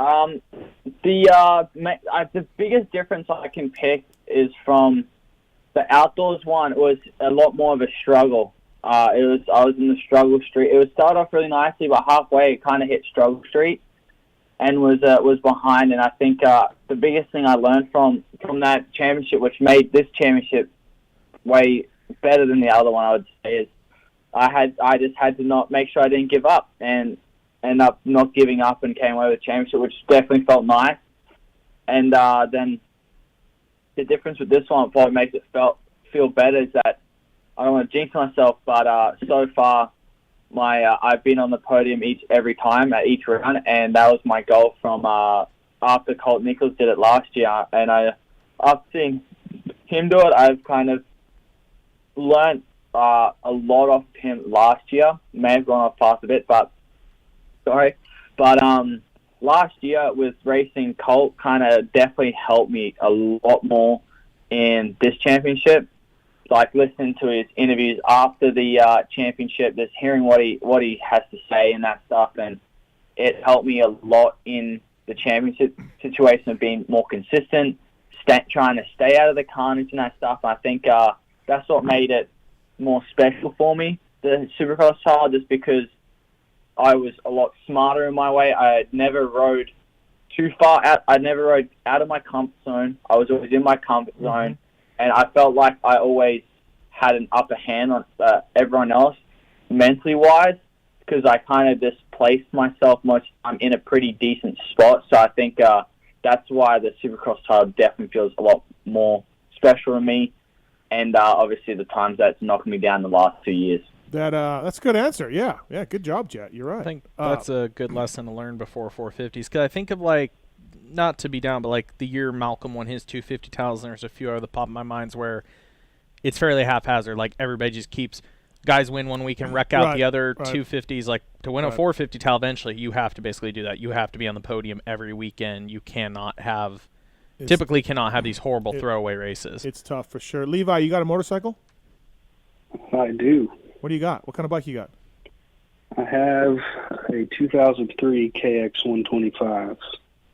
The biggest difference I can pick is from the outdoors one. It was a lot more of a struggle. I was in the struggle street. It was started off really nicely, but halfway it kind of hit struggle street and was behind. And I think the biggest thing I learned from that championship, which made this championship way better than the other one, I would say, is I just had to not make sure I didn't give up and end up not giving up and came away with the championship, which definitely felt nice. And then the difference with this one probably makes it feel better is that I don't want to jinx myself, but so far I've been on the podium every time at each round, and that was my goal from after Colt Nichols did it last year. And after seeing him do it, I've kind of learned a lot off him last year. May have gone off past a bit, but last year with racing Colt kind of definitely helped me a lot more in this championship. Like listening to his interviews after the championship, just hearing what he has to say and that stuff, and it helped me a lot in the championship situation of being more consistent, trying to stay out of the carnage and that stuff. I think that's what made it more special for me, the Supercross style, just because I was a lot smarter in my way. I had never rode too far out. I never rode out of my comfort zone. I was always in my comfort zone. And I felt like I always had an upper hand on everyone else mentally-wise because I kind of just placed myself I'm in a pretty decent spot. So I think that's why the Supercross title definitely feels a lot more special to me. And obviously the times that's knocked me down the last 2 years. That's a good answer. Yeah, good job, Jett. You're right. I think that's a good lesson to learn before 450s. Because I think of, like, not to be down, but like the year Malcolm won his 250 titles, and there's a few other that pop in my minds where it's fairly haphazard. Like everybody just keeps guys win one week and wreck out the other 250s. Like to win a 450 title, eventually you have to basically do that. You have to be on the podium every weekend. You cannot have these horrible throwaway races. It's tough for sure. Levi, you got a motorcycle? I do. What do you got? What kind of bike you got? I have a 2003 KX 125.